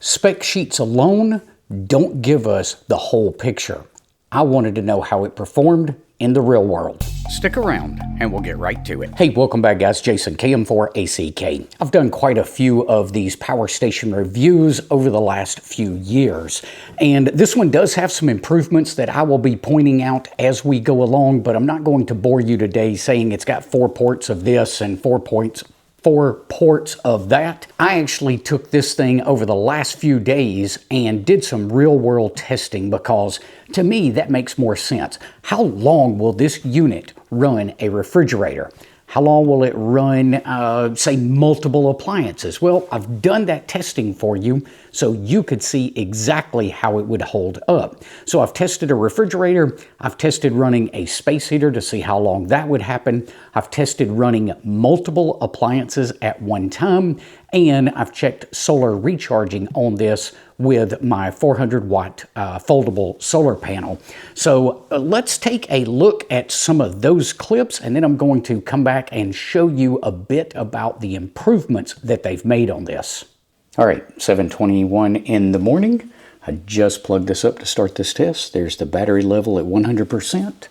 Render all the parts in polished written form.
spec sheets alone don't give us the whole picture. I wanted to know how it performed in the real world. Stick around and we'll get right to it. Hey, welcome back guys. Jason KM4ACK. I've done quite a few of these power station reviews over the last few years. And this one does have some improvements that I will be pointing out as we go along, but I'm not going to bore you today saying it's got 4 ports of this and 4 ports of that. I actually took this thing over the last few days and did some real world testing because to me that makes more sense. How long will this unit run a refrigerator? How long will it run, say, multiple appliances? Well, I've done that testing for you so you could see exactly how it would hold up. So I've tested a refrigerator, I've tested running a space heater to see how long that would happen, I've tested running multiple appliances at one time, and I've checked solar recharging on this with my 400 watt foldable solar panel. So let's take a look at some of those clips, and then I'm going to come back and show you a bit about the improvements that they've made on this. All right, 7:21 in the morning. I just plugged this up to start this test. There's the battery level at 100%.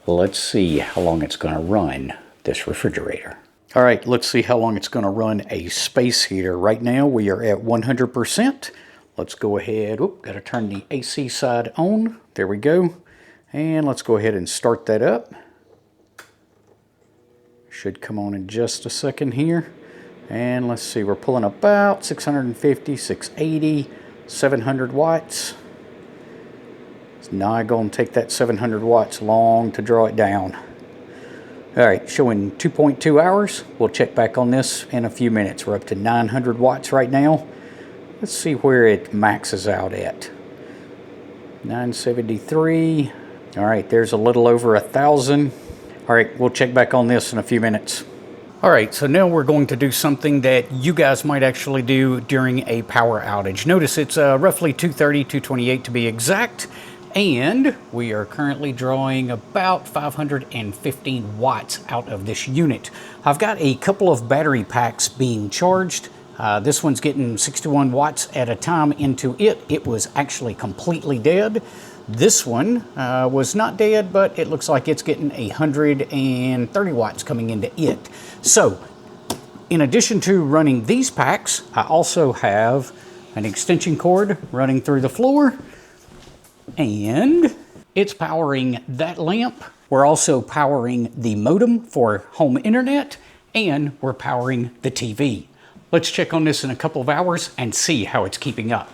Let's see how long it's going to run this refrigerator. All right, let's see how long it's going to run a space heater. Right now we are at 100%. Let's go ahead, got to turn the AC side on. There we go. And let's go ahead and start that up. Should come on in just a second here. And let's see, we're pulling about 650, 680, 700 watts. It's not going to take that 700 watts long to draw it down. All right, showing 2.2 hours. We'll check back on this in a few minutes. We're up to 900 watts right now. Let's see where it maxes out at. 973. All right, there's a little over 1,000. All right, we'll check back on this in a few minutes. All right, so now we're going to do something that you guys might actually do during a power outage. Notice it's roughly 230, 228 to be exact. And we are currently drawing about 515 watts out of this unit. I've got a couple of battery packs being charged. This one's getting 61 watts at a time into it. It was actually completely dead. This one was not dead, but it looks like it's getting 130 watts coming into it. So, in addition to running these packs, I also have an extension cord running through the floor, and it's powering that lamp. We're also powering the modem for home internet, and we're powering the TV. Let's check on this in a couple of hours and see how it's keeping up.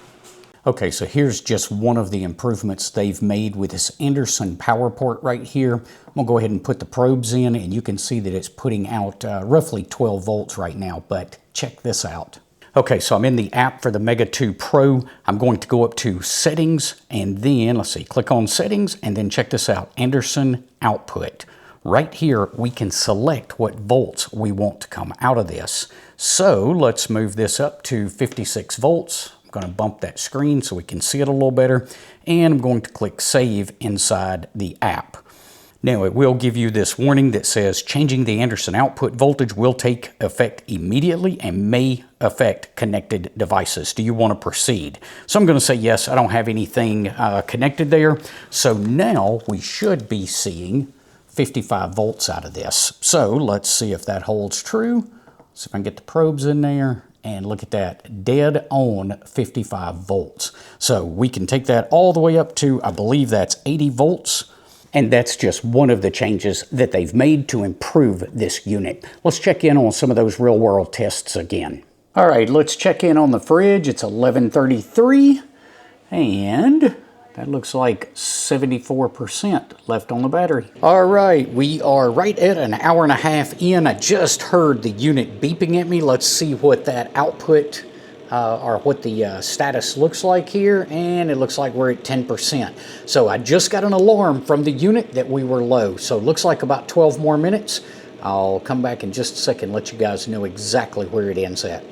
Okay, so here's just one of the improvements they've made with this Anderson power port right here. I'm gonna go ahead and put the probes in, and you can see that it's putting out roughly 12 volts right now, but check this out. Okay, so I'm in the app for the Mega 2 Pro. I'm going to go up to settings, and then, let's see, click on settings, and then check this out, Anderson output. Right here, we can select what volts we want to come out of this. So let's move this up to 56 volts. I'm going to bump that screen so we can see it a little better. And I'm going to click Save inside the app. Now it will give you this warning that says changing the Anderson output voltage will take effect immediately and may affect connected devices. Do you want to proceed? So I'm going to say yes. I don't have anything connected there. So now we should be seeing 55 volts out of this. So let's see if that holds true. See if I can get the probes in there, and look at that, dead on 55 volts. So we can take that all the way up to, I believe that's 80 volts. And that's just one of the changes that they've made to improve this unit. Let's check in on some of those real world tests again. All right, let's check in on the fridge. It's 11:33, and that looks like 74% left on the battery. All right, we are right at an hour and a half in. I just heard the unit beeping at me. Let's see what that output or what the status looks like here, and it looks like we're at 10%. So I just got an alarm from the unit that we were low. So it looks like about 12 more minutes. I'll come back in just a second, let you guys know exactly where it ends at.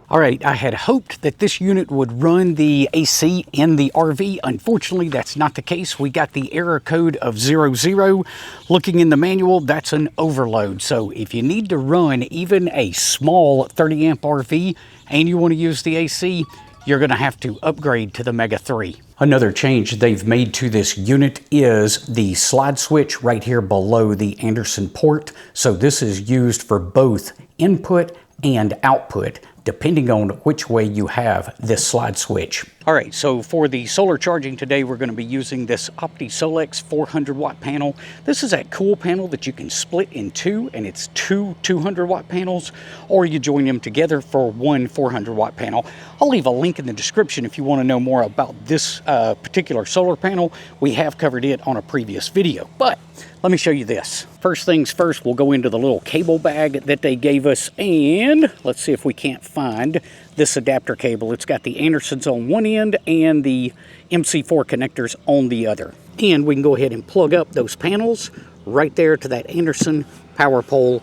All right, I had hoped that this unit would run the AC in the RV. Unfortunately, that's not the case. We got the error code of 00. Looking in the manual, that's an overload. So if you need to run even a small 30 amp RV and you want to use the AC, you're going to have to upgrade to the Mega 3. Another change they've made to this unit is the slide switch right here below the Anderson port. So this is used for both input and output, depending on which way you have this slide switch. All right, so for the solar charging today, we're going to be using this OptiSolex 400 watt panel. This is that cool panel that you can split in two, and it's two 200 watt panels, or you join them together for one 400 watt panel. I'll leave a link in the description if you want to know more about this particular solar panel. We have covered it on a previous video, but let me show you this. First things first, we'll go into the little cable bag that they gave us, and let's see if we can't find this adapter cable. It's got the Andersons on one end and the MC4 connectors on the other. And we can go ahead and plug up those panels right there to that Anderson power pole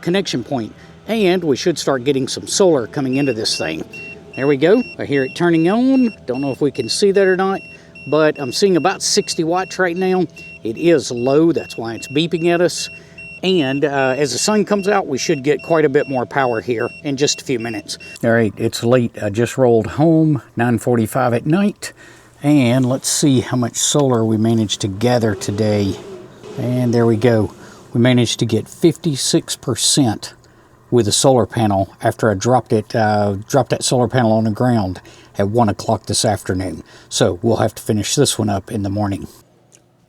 connection point. And we should start getting some solar coming into this thing. There we go. I hear it turning on. Don't know if we can see that or not, but I'm seeing about 60 watts right now. It is low, that's why it's beeping at us. And as the sun comes out, we should get quite a bit more power here in just a few minutes. All right, it's late. I just rolled home, 9:45 at night. And let's see how much solar we managed to gather today. And there we go. We managed to get 56% with a solar panel after I dropped that solar panel on the ground at 1 o'clock this afternoon. So we'll have to finish this one up in the morning.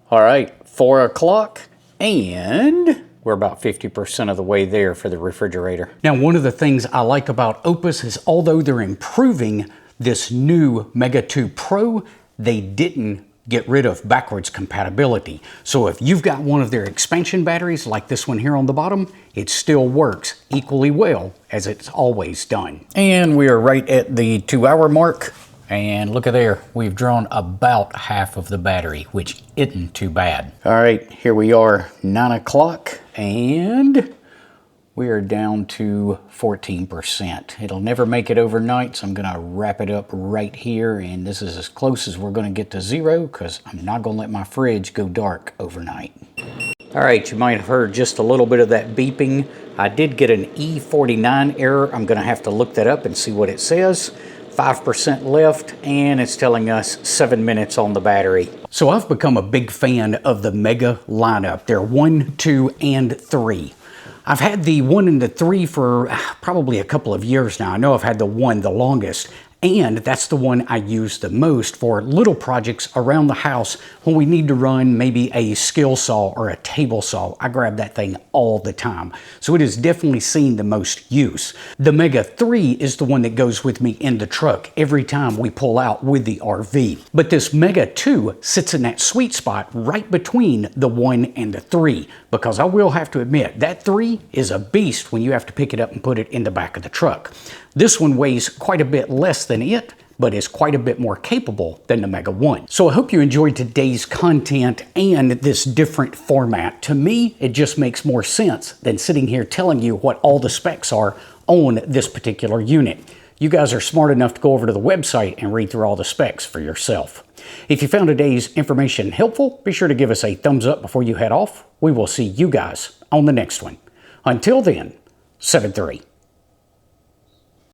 All right, 4 o'clock, and we're about 50% of the way there for the refrigerator. Now, one of the things I like about Oupes is although they're improving this new Mega 2 Pro, they didn't get rid of backwards compatibility. So if you've got one of their expansion batteries like this one here on the bottom, it still works equally well as it's always done. And we are right at the 2-hour mark. And look at there, we've drawn about half of the battery, which isn't too bad. All right, here we are, 9 o'clock, and we are down to 14%. It'll never make it overnight, so I'm gonna wrap it up right here, and this is as close as we're gonna get to zero, because I'm not gonna let my fridge go dark overnight. All right, you might have heard just a little bit of that beeping. I did get an E49 error. I'm gonna have to look that up and see what it says. 5% left, and it's telling us 7 minutes on the battery. So I've become a big fan of the Mega lineup. They're 1, 2, and 3. I've had the 1 and the 3 for probably a couple of years now. I know I've had the 1 the longest, and that's the one I use the most for little projects around the house when we need to run maybe a skill saw or a table saw. I grab that thing all the time. So it has definitely seen the most use. The Mega 3 is the one that goes with me in the truck every time we pull out with the RV. But this Mega 2 sits in that sweet spot right between the 1 and the 3, because I will have to admit, that 3 is a beast when you have to pick it up and put it in the back of the truck. This one weighs quite a bit less than it, but is quite a bit more capable than the Mega 1. So I hope you enjoyed today's content and this different format. To me, it just makes more sense than sitting here telling you what all the specs are on this particular unit. You guys are smart enough to go over to the website and read through all the specs for yourself. If you found today's information helpful, be sure to give us a thumbs up before you head off. We will see you guys on the next one. Until then, 7-3.